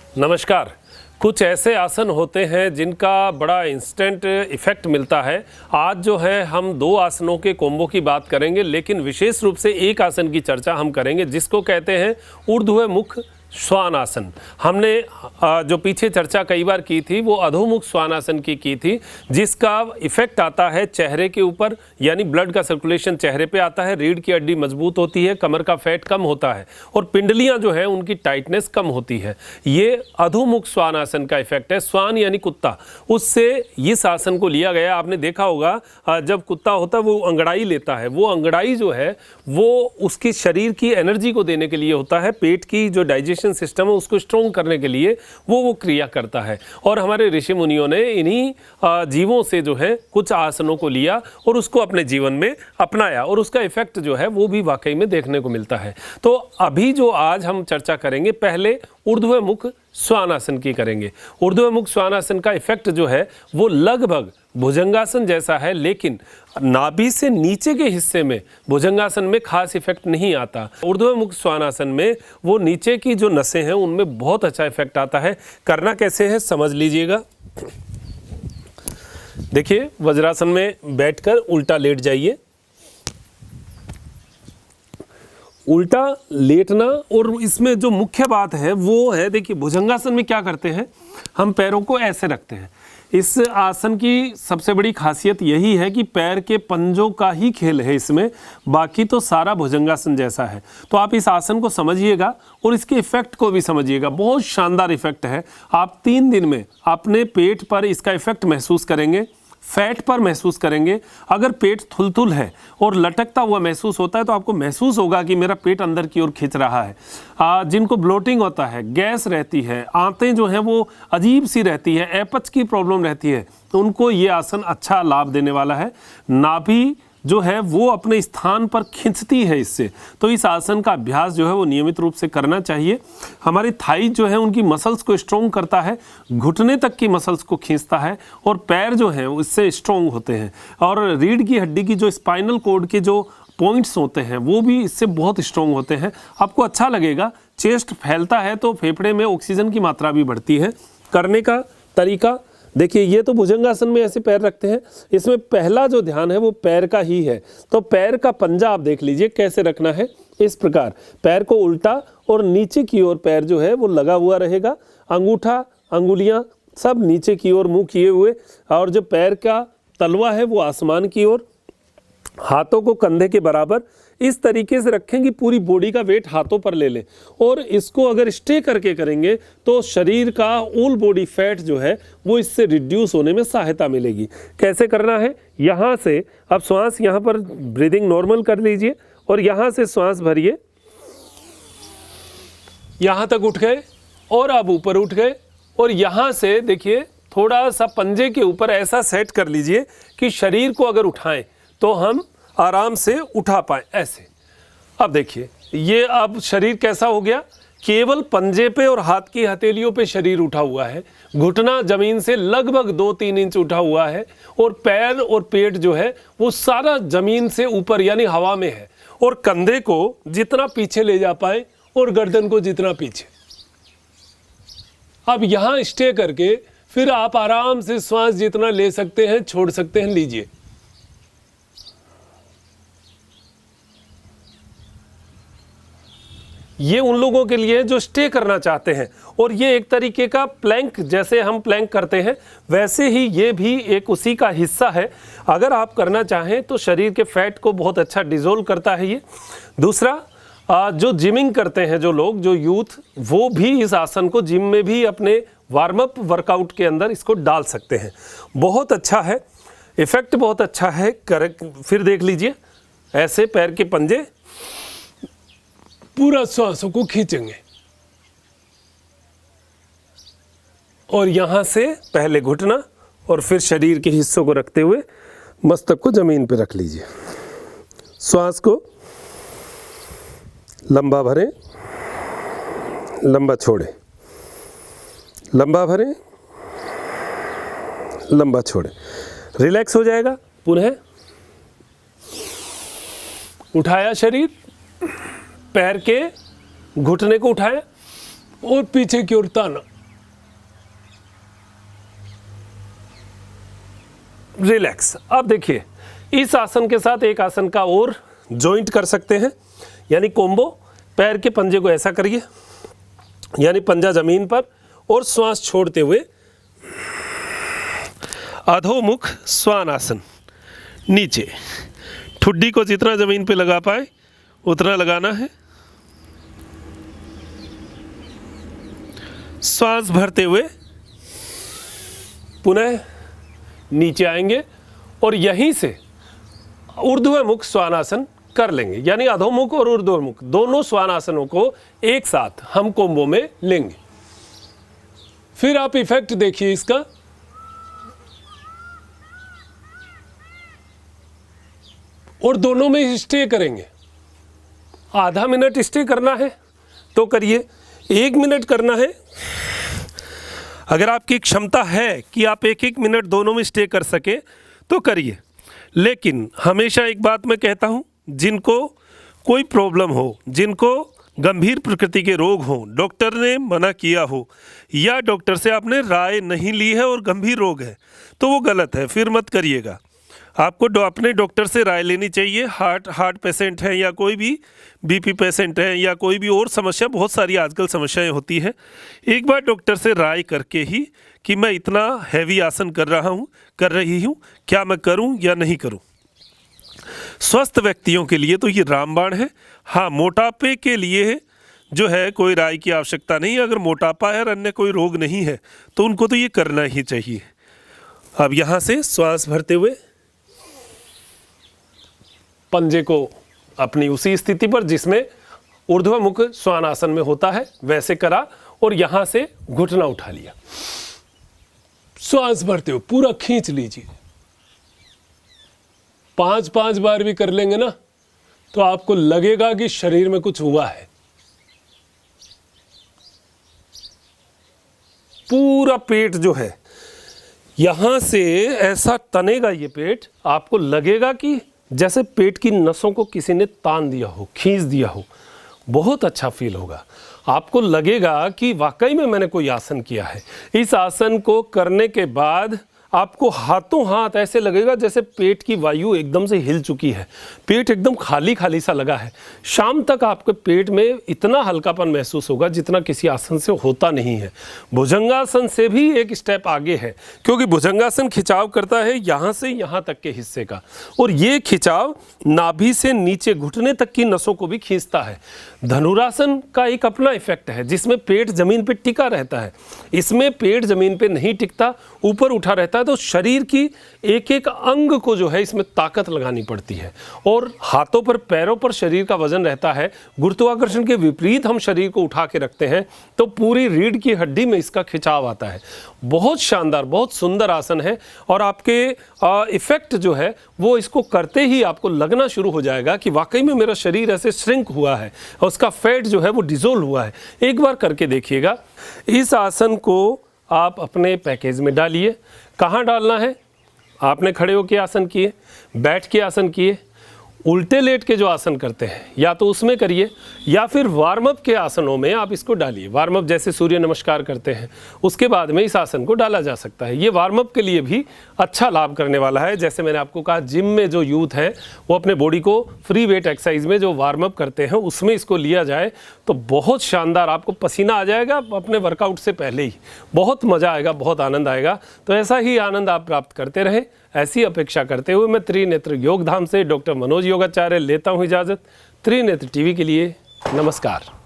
नमस्कार। कुछ ऐसे आसन होते हैं जिनका बड़ा इंस्टेंट इफ़ेक्ट मिलता है। आज जो है हम दो आसनों के कॉम्बो की बात करेंगे, लेकिन विशेष रूप से एक आसन की चर्चा हम करेंगे जिसको कहते हैं ऊर्ध्वमुख श्वान आसन। हमने जो पीछे चर्चा कई बार की थी वो अधोमुख श्वान आसन की थी, जिसका इफ़ेक्ट आता है चेहरे के ऊपर, यानी ब्लड का सर्कुलेशन चेहरे पे आता है, रीढ़ की हड्डी मजबूत होती है, कमर का फैट कम होता है और पिंडलियां जो है उनकी टाइटनेस कम होती है। ये अधोमुख श्वान आसन का इफेक्ट है। श्वान यानी कुत्ता, उससे इस आसन को लिया गया। आपने देखा होगा जब कुत्ता होता है वो अंगड़ाई लेता है, वो अंगड़ाई जो है वो उसकी शरीर की एनर्जी को देने के लिए होता है, पेट की जो डाइजेशन सिस्टम है उसको स्ट्रॉन्ग करने के लिए वो क्रिया करता है। और हमारे ऋषि मुनियों ने इन्हीं जीवों से जो है कुछ आसनों को लिया और उसको अपने जीवन में अपनाया और उसका इफेक्ट जो है वो भी वाकई में देखने को मिलता है। तो अभी जो आज हम चर्चा करेंगे, पहले ऊर्ध्वमुख श्वानासन की करेंगे। ऊर्ध्वमुख श्वानासन का इफेक्ट जो है वो लगभग भुजंगासन जैसा है, लेकिन नाभि से नीचे के हिस्से में भुजंगासन में खास इफेक्ट नहीं आता। ऊर्ध्वमुख श्वानासन में वो नीचे की जो नसें हैं उनमें बहुत अच्छा इफेक्ट आता है। करना कैसे है समझ लीजिएगा। देखिए, वज्रासन में बैठकर उल्टा लेट जाइए। उल्टा लेटना, और इसमें जो मुख्य बात है वो है, देखिए भुजंगासन में क्या करते हैं, हम पैरों को ऐसे रखते हैं। इस आसन की सबसे बड़ी खासियत यही है कि पैर के पंजों का ही खेल है इसमें, बाकी तो सारा भुजंगासन जैसा है। तो आप इस आसन को समझिएगा और इसके इफेक्ट को भी समझिएगा। बहुत शानदार इफेक्ट है। आप 3 दिन में अपने पेट पर इसका इफेक्ट महसूस करेंगे, फैट पर महसूस करेंगे। अगर पेट थुलथुल है और लटकता हुआ महसूस होता है तो आपको महसूस होगा कि मेरा पेट अंदर की ओर खिंच रहा है। जिनको ब्लोटिंग होता है, गैस रहती है, आंतें जो हैं वो अजीब सी रहती है, अपच की प्रॉब्लम रहती है, तो उनको ये आसन अच्छा लाभ देने वाला है। नाभि जो है वो अपने स्थान पर खींचती है इससे, तो इस आसन का अभ्यास जो है वो नियमित रूप से करना चाहिए। हमारी थाई जो है उनकी मसल्स को स्ट्रॉन्ग करता है, घुटने तक की मसल्स को खींचता है और पैर जो हैं इससे स्ट्रॉन्ग होते हैं। और रीढ़ की हड्डी की जो स्पाइनल कॉर्ड के जो पॉइंट्स होते हैं वो भी इससे बहुत स्ट्रॉन्ग होते हैं। आपको अच्छा लगेगा। चेस्ट फैलता है तो फेफड़े में ऑक्सीजन की मात्रा भी बढ़ती है। करने का तरीका देखिए, ये तो भुजंगासन में ऐसे पैर रखते हैं। इसमें पहला जो ध्यान है वो पैर का ही है। तो पैर का पंजा आप देख लीजिए कैसे रखना है। इस प्रकार पैर को उल्टा और नीचे की ओर पैर जो है वो लगा हुआ रहेगा। अंगूठा, अंगुलियां सब नीचे की ओर मुंह किए हुए, और जो पैर का तलवा है वो आसमान की ओर, हाथों को कंधे के बराबर इस तरीके से रखें कि पूरी बॉडी का वेट हाथों पर ले लें। और इसको अगर स्टे करके करेंगे तो शरीर का ऑल बॉडी फैट जो है वो इससे रिड्यूस होने में सहायता मिलेगी। कैसे करना है, यहाँ से अब श्वास यहाँ पर ब्रीदिंग नॉर्मल कर लीजिए और यहाँ से श्वास भरिए, यहाँ तक उठ गए और अब ऊपर उठ गए। और यहाँ से देखिए थोड़ा सा पंजे के ऊपर ऐसा सेट कर लीजिए कि शरीर को अगर उठाएं तो हम आराम से उठा पाए ऐसे। अब देखिए ये अब शरीर कैसा हो गया, केवल पंजे पे और हाथ की हथेलियों पे शरीर उठा हुआ है। घुटना जमीन से लगभग 2-3 इंच उठा हुआ है और पैर और पेट जो है वो सारा जमीन से ऊपर यानी हवा में है। और कंधे को जितना पीछे ले जा पाए और गर्दन को जितना पीछे। अब यहाँ स्टे करके फिर आप आराम से श्वास जितना ले सकते हैं छोड़ सकते हैं, लीजिए। ये उन लोगों के लिए जो स्टे करना चाहते हैं, और ये एक तरीके का प्लैंक, जैसे हम प्लैंक करते हैं वैसे ही ये भी एक उसी का हिस्सा है। अगर आप करना चाहें तो शरीर के फैट को बहुत अच्छा डिसॉल्व करता है ये। दूसरा, जो जिमिंग करते हैं जो लोग, जो यूथ, वो भी इस आसन को जिम में भी अपने वार्म अप वर्कआउट के अंदर इसको डाल सकते हैं। बहुत अच्छा है, इफेक्ट बहुत अच्छा है। फिर देख लीजिए, ऐसे पैर के पंजे पूरा श्वासों को खींचेंगे और यहां से पहले घुटना और फिर शरीर के हिस्सों को रखते हुए मस्तक को जमीन पर रख लीजिए। श्वास को लंबा भरें, लंबा छोड़ें, लंबा भरें, लंबा छोड़ें। रिलैक्स हो जाएगा। पुनः उठाया शरीर, पैर के घुटने को उठाएं और पीछे की ओर ताना, रिलैक्स। अब देखिए इस आसन के साथ एक आसन का और जॉइंट कर सकते हैं, यानी कोम्बो। पैर के पंजे को ऐसा करिए, यानी पंजा जमीन पर, और श्वास छोड़ते हुए अधोमुख श्वान आसन। नीचे ठुड्डी को जितना जमीन पे लगा पाए उतना लगाना है। श्वास भरते हुए पुनः नीचे आएंगे और यहीं से ऊर्ध्वमुख श्वानासन कर लेंगे, यानी अधोमुख और ऊर्ध्वमुख दोनों श्वानासनों को एक साथ हम कोम्बो में लेंगे। फिर आप इफेक्ट देखिए इसका। और दोनों में स्टे करेंगे। आधा मिनट स्टे करना है तो करिए, 1 मिनट करना है। अगर आपकी क्षमता है कि आप 1-1 मिनट दोनों में स्टे कर सके तो करिए। लेकिन हमेशा एक बात मैं कहता हूँ, जिनको कोई प्रॉब्लम हो, जिनको गंभीर प्रकृति के रोग हों, डॉक्टर ने मना किया हो, या डॉक्टर से आपने राय नहीं ली है और गंभीर रोग है, तो वो गलत है, फिर मत करिएगा। आपको अपने डॉक्टर से राय लेनी चाहिए। हार्ट पेशेंट है या कोई भी बीपी पेशेंट है या कोई भी और समस्या, बहुत सारी आजकल समस्याएं होती हैं, एक बार डॉक्टर से राय करके ही कि मैं इतना हैवी आसन कर रही हूँ, क्या मैं करूँ या नहीं करूँ। स्वस्थ व्यक्तियों के लिए तो ये रामबाण है। हाँ, मोटापे के लिए जो है कोई राय की आवश्यकता नहीं। अगर मोटापा है और अन्य कोई रोग नहीं है तो उनको तो ये करना ही चाहिए। अब यहाँ से श्वास भरते हुए पंजे को अपनी उसी स्थिति पर जिसमें ऊर्ध्वमुख श्वानासन में होता है वैसे करा, और यहां से घुटना उठा लिया। श्वास भरते हुए पूरा खींच लीजिए। 5-5 बार भी कर लेंगे ना तो आपको लगेगा कि शरीर में कुछ हुआ है। पूरा पेट जो है यहां से ऐसा तनेगा, ये पेट आपको लगेगा कि जैसे पेट की नसों को किसी ने तान दिया हो, खींच दिया हो। बहुत अच्छा फील होगा। आपको लगेगा कि वाकई में मैंने कोई आसन किया है। इस आसन को करने के बाद आपको हाथों हाथ ऐसे लगेगा जैसे पेट की वायु एकदम से हिल चुकी है, पेट एकदम खाली खाली सा लगा है। शाम तक आपके पेट में इतना हल्कापन महसूस होगा जितना किसी आसन से होता नहीं है। भुजंगासन से भी एक स्टेप आगे है, क्योंकि भुजंगासन खिंचाव करता है यहाँ से यहाँ तक के हिस्से का, और ये खिंचाव नाभि से नीचे घुटने तक की नसों को भी खींचता है। धनुरासन का एक अपना इफेक्ट है जिसमें पेट जमीन पे टिका रहता है। इसमें पेट जमीन पे नहीं टिकता, ऊपर उठा रहता है, तो शरीर की एक एक अंग को जो है इसमें ताकत लगानी पड़ती है। और हाथों पर पैरों पर शरीर का वजन रहता है। गुरुत्वाकर्षण के विपरीत हम शरीर को उठा के रखते हैं तो पूरी रीढ़ की हड्डी में इसका खिंचाव आता है। बहुत शानदार, बहुत सुंदर आसन है। और आपके इफेक्ट जो है वो इसको करते ही आपको लगना शुरू हो जाएगा कि वाकई में मेरा शरीर ऐसे श्रिंक हुआ है और उसका फैट जो है वो डिसोल्व हुआ है। एक बार करके देखिएगा। इस आसन को आप अपने पैकेज में डालिए। कहाँ डालना है? आपने खड़े होकर आसन किए, बैठ के आसन किए, उल्टे लेट के जो आसन करते हैं या तो उसमें करिए, या फिर वार्म अप के आसनों में आप इसको डालिए। वार्म अप जैसे सूर्य नमस्कार करते हैं उसके बाद में इस आसन को डाला जा सकता है। ये वार्म अप के लिए भी अच्छा लाभ करने वाला है। जैसे मैंने आपको कहा, जिम में जो यूथ है वो अपने बॉडी को फ्री वेट एक्सरसाइज में जो वार्म अप करते हैं उसमें इसको लिया जाए तो बहुत शानदार, आपको पसीना आ जाएगा अपने वर्कआउट से पहले ही। बहुत मज़ा आएगा, बहुत आनंद आएगा। तो ऐसा ही आनंद आप प्राप्त करते रहें, ऐसी अपेक्षा करते हुए मैं त्रिनेत्र योगधाम से डॉक्टर मनोज योगाचार्य लेता हूं इजाज़त। त्रिनेत्र टीवी के लिए नमस्कार।